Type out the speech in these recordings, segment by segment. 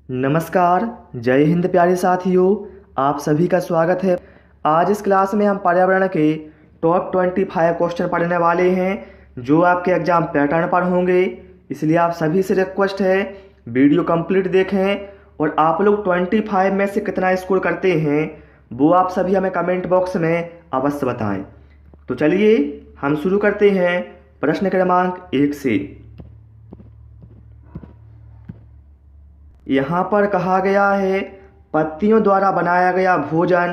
नमस्कार। जय हिंद प्यारे साथियों, आप सभी का स्वागत है। आज इस क्लास में हम पर्यावरण के टॉप 25 क्वेश्चन पढ़ने वाले हैं जो आपके एग्जाम पैटर्न पर होंगे। इसलिए आप सभी से रिक्वेस्ट है वीडियो कंप्लीट देखें और आप लोग 25 में से कितना स्कोर करते हैं वो आप सभी हमें कमेंट बॉक्स में अवश्य बताएं। तो चलिए हम शुरू करते हैं प्रश्न क्रमांक 1 से। यहाँ पर कहा गया है पत्तियों द्वारा बनाया गया भोजन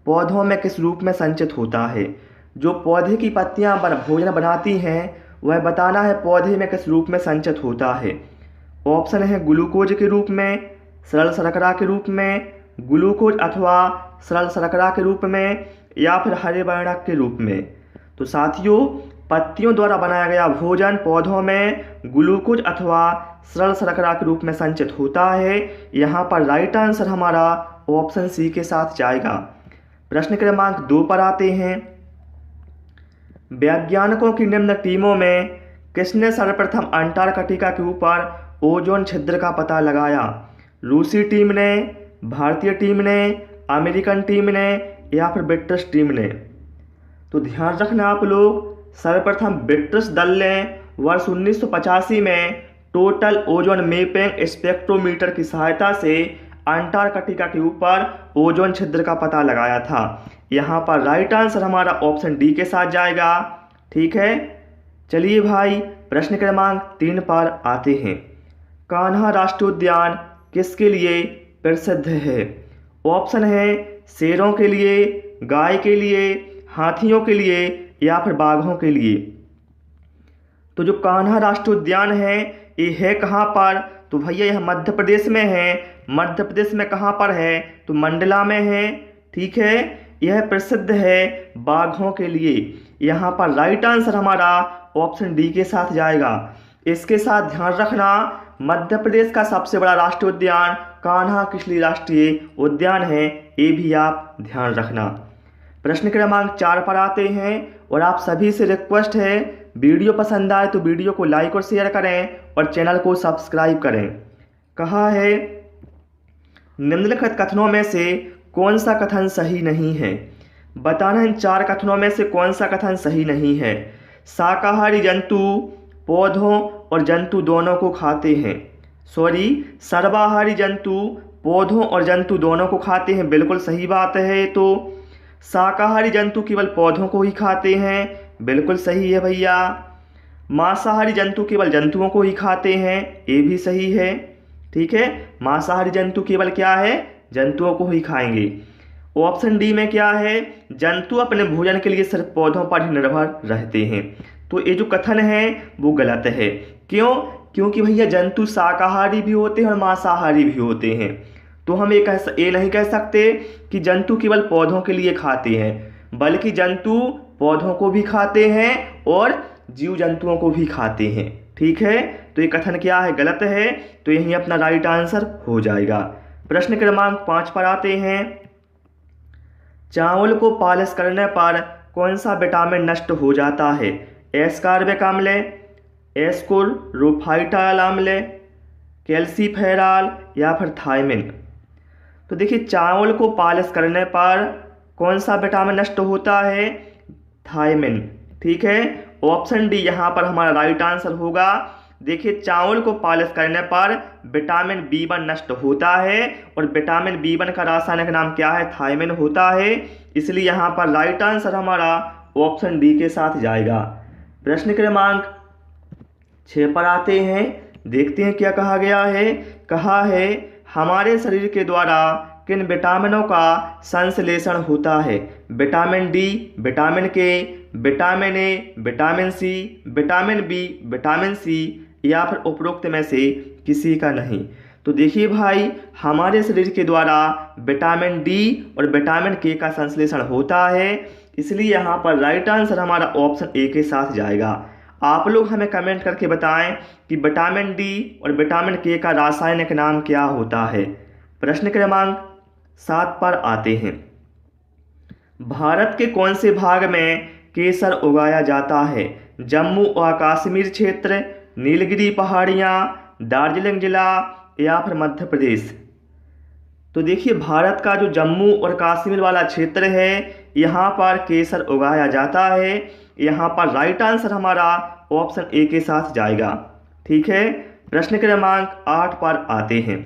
पौधों में किस रूप में संचित होता है। जो पौधे की पत्तियाँ भोजन बनाती हैं वह बताना है पौधे में किस रूप में संचित होता है। ऑप्शन है ग्लूकोज के रूप में, सरल शर्करा के रूप में, ग्लूकोज अथवा सरल शर्करा के रूप में या फिर हरे वर्णक के रूप में। तो साथियों, पत्तियों द्वारा बनाया गया भोजन पौधों में ग्लूकोज अथवा सरल शर्करा के रूप में संचित होता है। यहाँ पर राइट आंसर हमारा ऑप्शन सी के साथ जाएगा। प्रश्न क्रमांक 2 पर आते हैं। वैज्ञानिकों की निम्न टीमों में किसने सर्वप्रथम अंटार्कटिका के ऊपर ओजोन छिद्र का पता लगाया। रूसी टीम ने, भारतीय टीम ने, अमेरिकन टीम ने या फिर ब्रिटिश टीम ने। तो ध्यान रखना आप लोग, सर्वप्रथम ब्रिटिश दल ने वर्ष 1985 में टोटल ओजोन मैपिंग स्पेक्ट्रोमीटर की सहायता से अंटार्कटिका के ऊपर ओजोन छिद्र का पता लगाया था। यहाँ पर राइट आंसर हमारा ऑप्शन डी के साथ जाएगा। ठीक है, चलिए भाई प्रश्न क्रमांक 3 पर आते हैं। कान्हा राष्ट्रीय उद्यान किसके लिए प्रसिद्ध है। ऑप्शन है शेरों के लिए, गाय के लिए, हाथियों के लिए या फिर बाघों के लिए। तो जो कान्हा राष्ट्रीय उद्यान है ये है कहाँ पर। तो भैया यह मध्य प्रदेश में है। मध्य प्रदेश में कहाँ पर है तो मंडला में है। ठीक है, यह प्रसिद्ध है बाघों के लिए। यहाँ पर राइट आंसर हमारा ऑप्शन डी के साथ जाएगा। इसके साथ ध्यान रखना, मध्य प्रदेश का सबसे बड़ा राष्ट्रीय उद्यान कान्हा किसली राष्ट्रीय उद्यान है, ये भी आप ध्यान रखना। प्रश्न क्रमांक 4 पर आते हैं और आप सभी से रिक्वेस्ट है वीडियो पसंद आए तो वीडियो को लाइक और शेयर करें और चैनल को सब्सक्राइब करें। कहा है निम्नलिखित कथनों में से कौन सा कथन सही नहीं है। बताना इन 4 कथनों में से कौन सा कथन सही नहीं है। शाकाहारी जंतु पौधों और जंतु दोनों को खाते हैं। सर्वाहारी जंतु पौधों और जंतु दोनों को खाते हैं, बिल्कुल सही बात है। तो शाकाहारी जंतु केवल पौधों को ही खाते हैं, बिल्कुल सही है भैया। मांसाहारी जंतु केवल जंतुओं को ही खाते हैं, ये भी सही है। ठीक है, मांसाहारी जंतु केवल क्या है, जंतुओं को ही खाएंगे। ऑप्शन डी में क्या है, जंतु अपने भोजन के लिए सिर्फ पौधों पर ही निर्भर रहते हैं। तो ये जो कथन है वो गलत है। क्यों? क्योंकि भैया जंतु शाकाहारी भी होते हैं और मांसाहारी भी होते हैं। तो हम ये नहीं कह सकते कि जंतु केवल पौधों के लिए खाते हैं, बल्कि जंतु पौधों को भी खाते हैं और जीव जंतुओं को भी खाते हैं। ठीक है, तो ये कथन क्या है, गलत है। तो यही अपना राइट आंसर हो जाएगा। प्रश्न क्रमांक 5 पर आते हैं। चावल को पॉलिश करने पर कौन सा विटामिन नष्ट हो जाता है। एस्कॉर्बिक अम्ल, एस्कोर्बिक अम्ल, कैल्सीफेरॉल या फिर थायमिन। तो देखिए चावल को पॉलिश करने पर कौन सा विटामिन नष्ट होता है, थायमिन। ठीक है, ऑप्शन डी यहाँ पर हमारा राइट आंसर होगा। देखिए चावल को पॉलिश करने पर विटामिन B1 नष्ट होता है और विटामिन B1 का रासायनिक नाम क्या है, थायमिन होता है। इसलिए यहाँ पर राइट आंसर हमारा ऑप्शन डी के साथ जाएगा। प्रश्न क्रमांक 6 पर आते हैं। देखते हैं क्या कहा गया है। कहा है हमारे शरीर के द्वारा किन विटामिनों का संश्लेषण होता है। Vitamin D, vitamin K, vitamin A, vitamin C, vitamin B, vitamin C या फिर उपरोक्त में से किसी का नहीं। तो देखिए भाई, हमारे शरीर के द्वारा विटामिन डी और विटामिन के का संश्लेषण होता है। इसलिए यहाँ पर राइट आंसर हमारा ऑप्शन ए के साथ जाएगा। आप लोग हमें कमेंट करके बताएं कि विटामिन डी और विटामिन के का रासायनिक नाम क्या होता है। प्रश्न क्रमांक 7 पर आते हैं। भारत के कौन से भाग में केसर उगाया जाता है। जम्मू और कश्मीर क्षेत्र, नीलगिरी पहाड़ियाँ, दार्जिलिंग जिला, या फिर मध्य प्रदेश? तो देखिए भारत का जो जम्मू और कश्मीर वाला क्षेत्र है यहाँ पर केसर उगाया जाता है। यहाँ पर राइट आंसर हमारा ऑप्शन ए के साथ जाएगा। ठीक है, प्रश्न क्रमांक 8 पर आते हैं।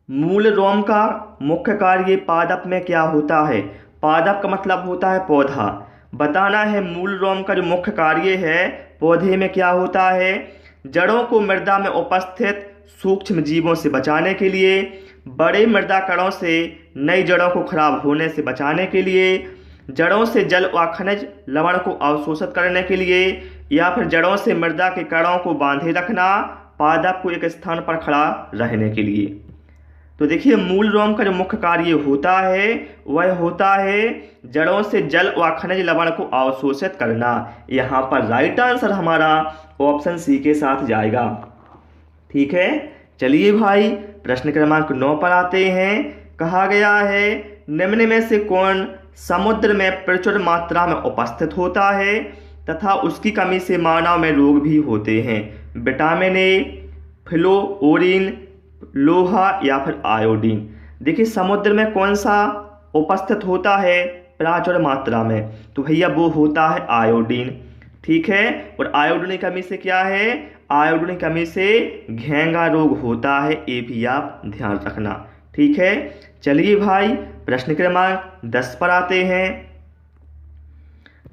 मूल रोम का मुख्य कार्य पादप में क्या होता है? पादप का मतलब होता है पौधा। बताना है मूल रोम का जो मुख्य कार्य है पौधे में क्या होता है। जड़ों को मृदा में उपस्थित सूक्ष्म जीवों से बचाने के लिए, बड़े मृदा कणों से नई जड़ों को खराब होने से बचाने के लिए, जड़ों से जल व खनिज लवण को अवशोषित करने के लिए, या फिर जड़ों से मृदा के कणों को बांधे रखना, पादप को एक स्थान पर खड़ा रहने के लिए। तो देखिए मूल रोम का जो मुख्य कार्य होता है वह होता है जड़ों से जल व खनिज लवण को अवशोषित करना। यहाँ पर राइट आंसर हमारा ऑप्शन सी के साथ जाएगा। ठीक है, चलिए भाई प्रश्न क्रमांक 9 पर आते हैं। कहा गया है निम्न में से कौन समुद्र में प्रचुर मात्रा में उपस्थित होता है तथा उसकी कमी से मानव में रोग भी होते हैं? विटामिन ए, फ्लोरीन, लोहा या फिर आयोडीन? देखिए समुद्र में कौन सा उपस्थित होता है प्रचुर मात्रा में? तो भैया वो होता है आयोडीन। ठीक है, और आयोडीन की कमी से क्या है? आयोडीन की कमी से घेंगा रोग होता है, ये भी आप ध्यान रखना। ठीक है, चलिए भाई प्रश्न क्रमांक 10 पर आते हैं।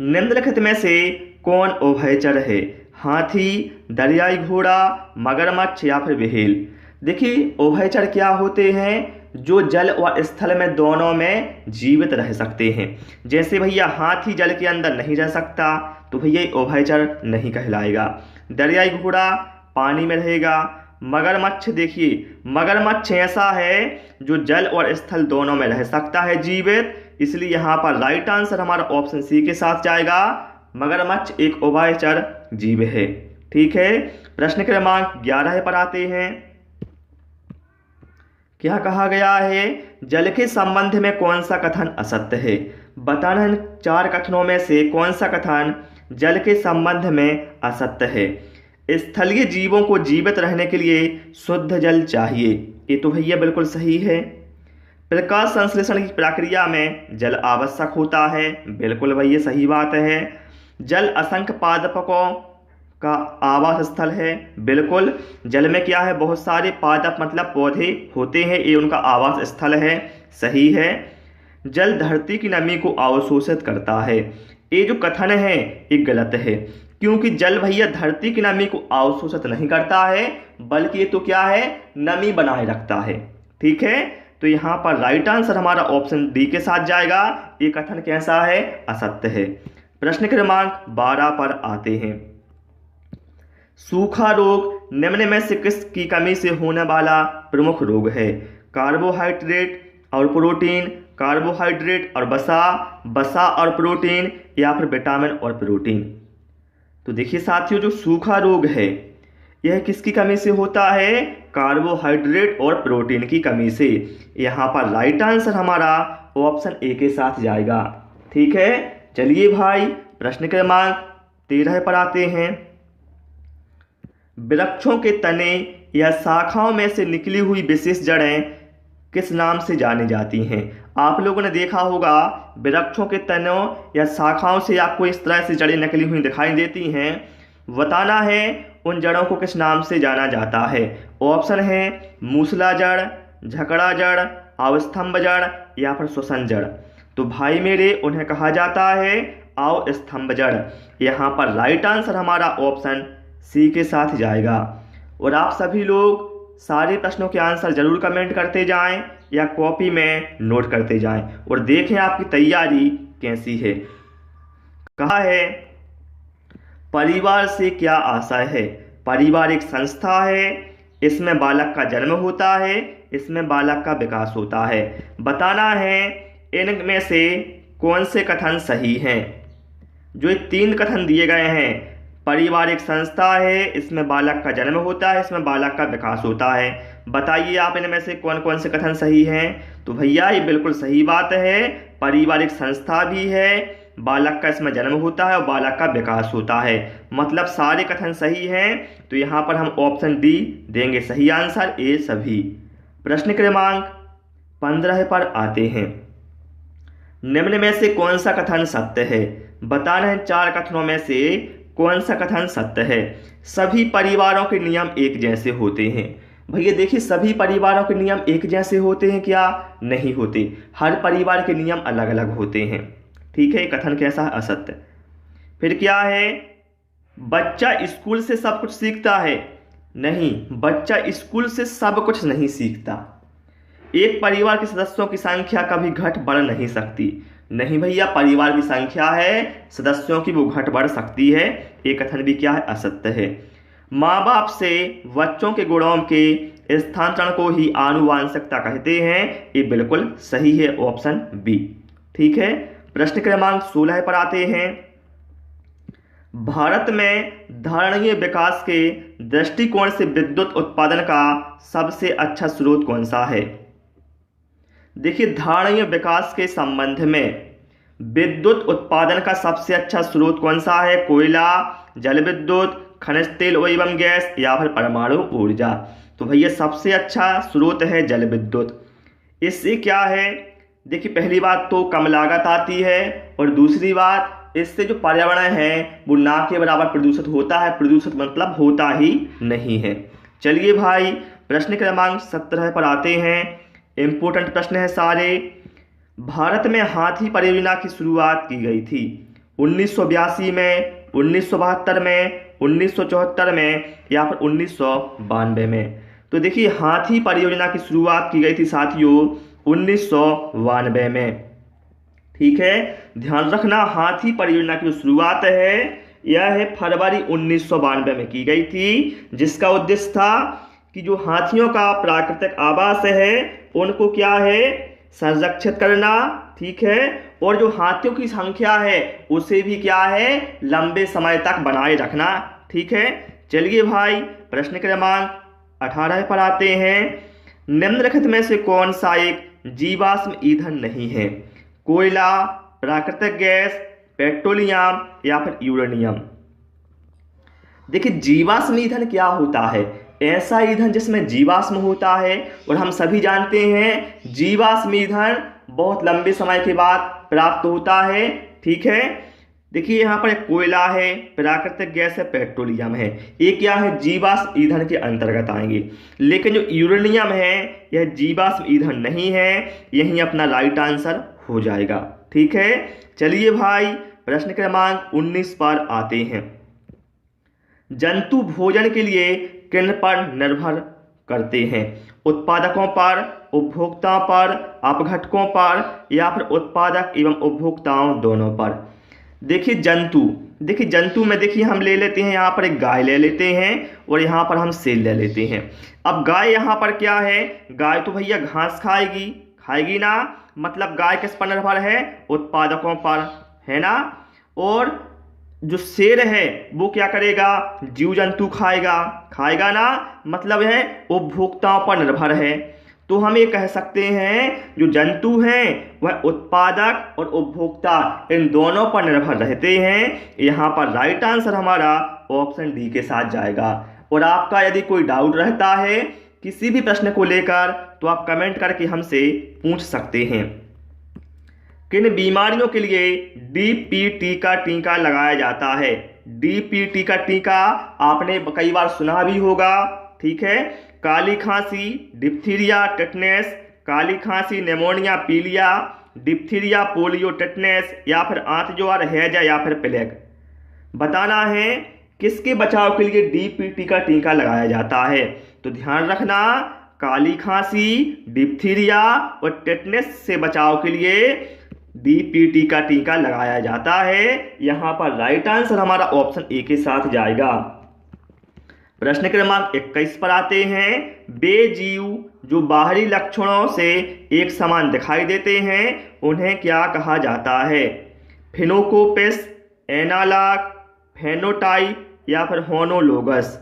निम्नलिखित में से कौन उभयचर है? हाथी, दरियाई घोड़ा, मगरमच्छ या फिर व्हेल? देखिए उभयचर क्या होते हैं? जो जल व स्थल में दोनों में जीवित रह सकते हैं। जैसे भैया हाथी जल के अंदर नहीं रह सकता तो भैया उभयचर नहीं कहलाएगा। दरियाई घोड़ा पानी में रहेगा। मगरमच्छ, देखिए मगरमच्छ ऐसा है जो जल और स्थल दोनों में रह सकता है जीवित, इसलिए यहाँ पर राइट आंसर हमारा ऑप्शन सी के साथ जाएगा। मगरमच्छ एक उभयचर जीव है। ठीक है, प्रश्न क्रमांक 11 पर आते हैं। क्या कहा गया है? जल के संबंध में कौन सा कथन असत्य है? बताना है 4 कथनों में से कौन सा कथन जल के संबंध में असत्य है। स्थलीय जीवों को जीवित रहने के लिए शुद्ध जल चाहिए, ये तो भैया बिल्कुल सही है। प्रकाश संश्लेषण की प्रक्रिया में जल आवश्यक होता है, बिल्कुल भैया सही बात है। जल असंख्य पादपों का आवास स्थल है, बिल्कुल। जल में क्या है? बहुत सारे पादप मतलब पौधे होते हैं, ये उनका आवास स्थल है, सही है। जल धरती की नमी को अवशोषित करता है, ये जो कथन है ये गलत है, क्योंकि जल भैया धरती की नमी को अवशोषित नहीं करता है, बल्कि ये तो क्या है? नमी बनाए रखता है। ठीक है, तो यहाँ पर राइट आंसर हमारा ऑप्शन डी के साथ जाएगा। ये कथन कैसा है? असत्य है। प्रश्न क्रमांक 12 पर आते हैं। सूखा रोग निम्न में से किसकी कमी से होने वाला प्रमुख रोग है? कार्बोहाइड्रेट और प्रोटीन, कार्बोहाइड्रेट और वसा, वसा और प्रोटीन, या फिर विटामिन और प्रोटीन? तो देखिए साथियों जो सूखा रोग है यह किसकी कमी से होता है? कार्बोहाइड्रेट और प्रोटीन की कमी से। यहाँ पर राइट आंसर हमारा ऑप्शन ए के साथ जाएगा। ठीक है, चलिए भाई प्रश्न क्रमांक 13 पर आते हैं। वृक्षों के तने या शाखाओं में से निकली हुई विशेष जड़ें किस नाम से जानी जाती हैं? आप लोगों ने देखा होगा वृक्षों के तनों या शाखाओं से आपको इस तरह से जड़ें निकली हुई दिखाई देती हैं। बताना है उन जड़ों को किस नाम से जाना जाता है। ऑप्शन है मूसला जड़, झकड़ा जड़, अवस्तंभ जड़ या फिर श्वसन जड़। तो भाई मेरे उन्हें कहा जाता है अवस्तंभ जड़। यहाँ पर राइट आंसर हमारा ऑप्शन सी के साथ जाएगा। और आप सभी लोग सारे प्रश्नों के आंसर जरूर कमेंट करते जाएं या कॉपी में नोट करते जाएं और देखें आपकी तैयारी कैसी है। कहा है परिवार से क्या आशय है? परिवार एक संस्था है, इसमें बालक का जन्म होता है, इसमें बालक का विकास होता है। बताना है इनमें से कौन से कथन सही हैं। जो ये 3 कथन दिए गए हैं, परिवार एक संस्था है, इसमें बालक का जन्म होता है, इसमें बालक का विकास होता है, बताइए आप इनमें से कौन कौन से कथन सही हैं। तो भैया ये बिल्कुल सही बात है, परिवार एक संस्था भी है, बालक का इसमें जन्म होता है और बालक का विकास होता है। मतलब सारे कथन सही हैं, तो यहाँ पर हम ऑप्शन डी देंगे सही आंसर, ए सभी। प्रश्न क्रमांक 15 पर आते हैं। निम्न में से कौन सा कथन सत्य है? बताना है 4 कथनों में से कौन सा कथन सत्य है। सभी परिवारों के नियम एक जैसे होते हैं। भैया देखिए, सभी परिवारों के नियम एक जैसे होते हैं क्या? नहीं होते। हर परिवार के नियम अलग अलग होते हैं। ठीक है, कथन कैसा है? असत्य। फिर क्या है? बच्चा स्कूल से सब कुछ सीखता है। नहीं, बच्चा स्कूल से सब कुछ नहीं सीखता। एक परिवार के सदस्यों की संख्या कभी घट बढ़ नहीं सकती। नहीं भैया, परिवार की संख्या है, सदस्यों की वो घट बढ़ सकती है। ये कथन भी क्या है? असत्य है। माँ बाप से बच्चों के गुणों के स्थानांतरण को ही आनुवांशिकता कहते हैं। ये बिल्कुल सही है, ऑप्शन बी। ठीक है, प्रश्न क्रमांक 16 पर आते हैं। भारत में धारणीय विकास के दृष्टिकोण से विद्युत उत्पादन का सबसे अच्छा स्रोत कौन सा है? देखिए, धारणीय विकास के संबंध में विद्युत उत्पादन का सबसे अच्छा स्रोत कौन सा है? कोयला, जल विद्युत, खनिज तेल एवं गैस या फिर परमाणु ऊर्जा। तो भैया सबसे अच्छा स्रोत है जल विद्युत। इससे क्या है? देखिए, पहली बात तो कम लागत आती है और दूसरी बात इससे जो पर्यावरण है वो ना के बराबर प्रदूषित होता है। प्रदूषित मतलब होता ही नहीं है। चलिए भाई, प्रश्न क्रमांक 17 पर आते हैं। इंपोर्टेंट प्रश्न है सारे। भारत में हाथी परियोजना की शुरुआत की गई थी 1982 में, 1972 में, 1974 में या फिर 1992 में। तो देखिए, हाथी परियोजना की शुरुआत की गई थी साथियों 1992 में। ठीक है, ध्यान रखना, हाथी परियोजना की जो शुरुआत है यह है फरवरी 1992 में की गई थी, जिसका उद्देश्य था कि जो हाथियों का प्राकृतिक आवास है उनको क्या है? संरक्षित करना। ठीक है, और जो हाथियों की संख्या है उसे भी क्या है? लंबे समय तक बनाए रखना। ठीक है, चलिए भाई, प्रश्न क्रमांक 18 पर आते हैं। निम्नलिखित में से कौन सा एक जीवाश्म ईंधन नहीं है? कोयला, प्राकृतिक गैस, पेट्रोलियम या फिर यूरेनियम। देखिए, जीवाश्म ईंधन क्या होता है? ऐसा ईंधन जिसमें जीवाश्म होता है, और हम सभी जानते हैं जीवाश्म ईंधन बहुत लंबे समय के बाद प्राप्त होता है। ठीक है, देखिए यहाँ पर एक कोयला है, प्राकृतिक गैस है, पेट्रोलियम है। ये क्या है? जीवाश्म ईंधन के अंतर्गत आएंगे। लेकिन जो यूरेनियम है यह जीवाश्म ईंधन नहीं है। यही अपना राइट आंसर हो जाएगा। ठीक है, चलिए भाई, प्रश्न क्रमांक 19 पर आते हैं। जंतु भोजन के लिए किन पर निर्भर करते हैं? उत्पादकों पर, उपभोक्ताओं पर, अपघटकों पर या फिर उत्पादक एवं उपभोक्ताओं दोनों पर। देखिए जंतु में देखिए हम ले लेते हैं, यहाँ पर एक गाय ले लेते हैं और यहाँ पर हम सेल ले लेते हैं। अब गाय यहाँ पर क्या है? गाय तो भैया घास खाएगी ना, मतलब गाय किस पर निर्भर है? उत्पादकों पर, है ना। और जो शेर है वो क्या करेगा? जीव जंतु खाएगा ना, मतलब है उपभोक्ताओं पर निर्भर है। तो हम ये कह सकते हैं जो जंतु हैं वह उत्पादक और उपभोक्ता इन दोनों पर निर्भर रहते हैं। यहाँ पर राइट आंसर हमारा ऑप्शन डी के साथ जाएगा। और आपका यदि कोई डाउट रहता है किसी भी प्रश्न को लेकर तो आप कमेंट करके हमसे पूछ सकते हैं। किन बीमारियों के लिए डीपीटी का टीका लगाया जाता है? डीपीटी का टीका आपने कई बार सुना भी होगा। ठीक है, काली खांसी, डिप्थीरिया, टेटनेस, काली खांसी, निमोनिया, पीलिया, डिप्थीरिया, पोलियो, टेटनेस या फिर आंत ज्वार, हैजा या फिर प्लेग। बताना है किसके बचाव के लिए डीपीटी का टीका लगाया जाता है। तो ध्यान रखना, काली खांसी, डिप्थीरिया और टेटनेस से बचाव के लिए डीपीटी का टीका लगाया जाता है। यहां पर राइट आंसर हमारा ऑप्शन ए के साथ जाएगा। प्रश्न क्रमांक 21 पर आते हैं। वे जीव जो बाहरी लक्षणों से एक समान दिखाई देते हैं उन्हें क्या कहा जाता है? फिनोकोपिस, एनालॉग, फेनोटाइप या फिर होमोलोगस।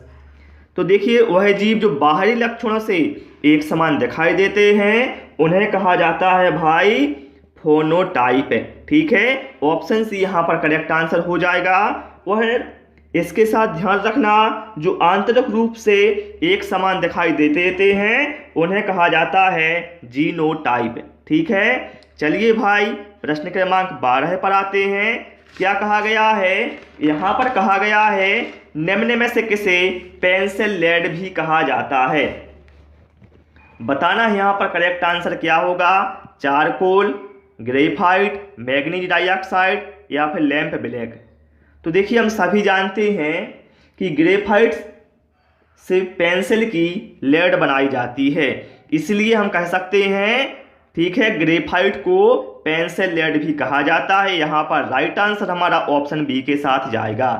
तो देखिए, वह जीव जो बाहरी लक्षणों से एक समान दिखाई देते हैं उन्हें कहा जाता है भाई फोनोटाइप। ठीक है, ऑप्शन सी यहाँ पर करेक्ट आंसर हो जाएगा। वह इसके साथ ध्यान रखना, जो आंतरिक रूप से एक समान दिखाई देते हैं उन्हें कहा जाता है जीनोटाइप। ठीक है, चलिए भाई प्रश्न क्रमांक 12 पर आते हैं। क्या कहा गया है? यहाँ पर कहा गया है निम्न में से किसे पेंसिल लेड भी कहा जाता है? बताना यहाँ पर करेक्ट आंसर क्या होगा। चारकोल, ग्रेफाइट, मैग्नीज डाइऑक्साइड या फिर लैंप ब्लैक। तो देखिए हम सभी जानते हैं कि ग्रेफाइट से पेंसिल की लेड बनाई जाती है, इसलिए हम कह सकते हैं ठीक है ग्रेफाइट को पेंसिल लेड भी कहा जाता है। यहाँ पर राइट आंसर हमारा ऑप्शन बी के साथ जाएगा।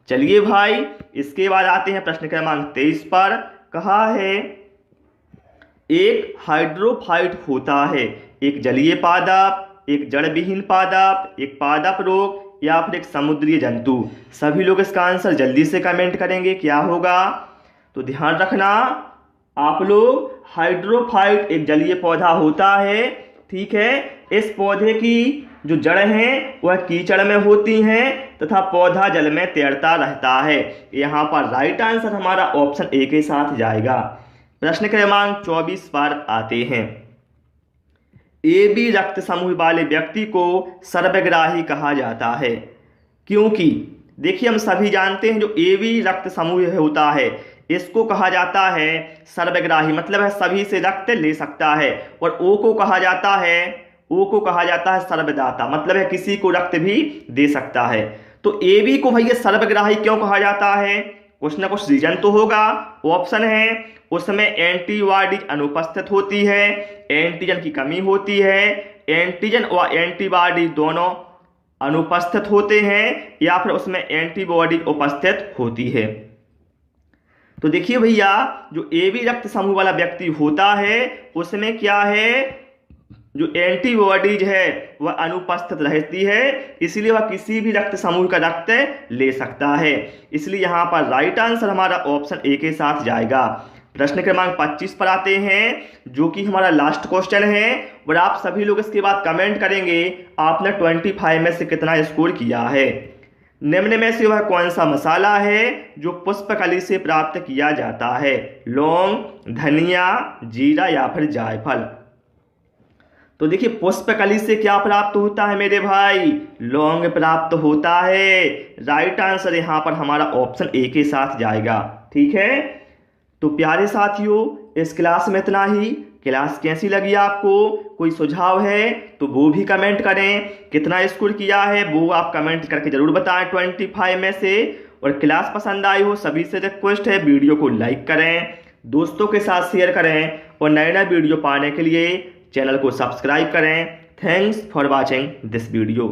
चलिए भाई इसके बाद आते हैं प्रश्न क्रमांक 23 पर। कहा है एक हाइड्रोफाइट होता है, एक जलीय पादप, एक जड़ विहीन पादप, एक पादप रोग या फिर एक समुद्री जंतु। सभी लोग इसका आंसर जल्दी से कमेंट करेंगे क्या होगा। तो ध्यान रखना आप लोग, हाइड्रोफाइट एक जलीय पौधा होता है। ठीक है, इस पौधे की जो जड़ हैं वह कीचड़ में होती हैं तथा पौधा जल में तैरता रहता है। यहाँ पर राइट आंसर हमारा ऑप्शन ए के साथ जाएगा। प्रश्न क्रमांक 24 पर आते हैं। ए बी रक्त समूह वाले व्यक्ति को सर्वग्राही कहा जाता है, क्योंकि देखिए हम सभी जानते हैं जो ए बी रक्त समूह होता है इसको कहा जाता है सर्वग्राही, मतलब है सभी से रक्त ले सकता है। और ओ को कहा जाता है सर्वदाता, मतलब है किसी को रक्त भी दे सकता है। तो ए बी को भैया सर्वग्राही क्यों कहा जाता है? कुछ ना कुछ रीजन तो होगा। ऑप्शन है उसमें एंटीबॉडीज अनुपस्थित होती है, एंटीजन की कमी होती है, एंटीजन और एंटीबॉडी दोनों अनुपस्थित होते हैं, या फिर उसमें एंटीबॉडी उपस्थित होती है। तो देखिए भैया जो ए बी रक्त समूह वाला व्यक्ति होता है उसमें क्या है, जो एंटीबॉडीज है वह अनुपस्थित रहती है, इसलिए वह किसी भी रक्त समूह का रक्त ले सकता है। इसलिए यहाँ पर राइट आंसर हमारा ऑप्शन ए के साथ जाएगा। प्रश्न क्रमांक 25 पर आते हैं, जो कि हमारा लास्ट क्वेश्चन है। और आप सभी लोग इसके बाद कमेंट करेंगे आपने 25 में से कितना स्कोर किया है। निम्न में से वह कौन सा मसाला है जो पुष्पकली से प्राप्त किया जाता है? लौंग, धनिया, जीरा या फिर जायफल। तो देखिए पुष्पकली से क्या प्राप्त होता है मेरे भाई? लौंग प्राप्त होता है। राइट आंसर यहाँ पर हमारा ऑप्शन ए के साथ जाएगा। ठीक है, तो प्यारे साथियों इस क्लास में इतना ही। क्लास कैसी लगी आपको? कोई सुझाव है तो वो भी कमेंट करें। कितना स्कोर किया है वो आप कमेंट करके जरूर बताएं 25 में से। और क्लास पसंद आई हो सभी से रिक्वेस्ट है वीडियो को लाइक करें, दोस्तों के साथ शेयर करें और नए वीडियो पाने के लिए चैनल को सब्सक्राइब करें। Thanks for watching this video.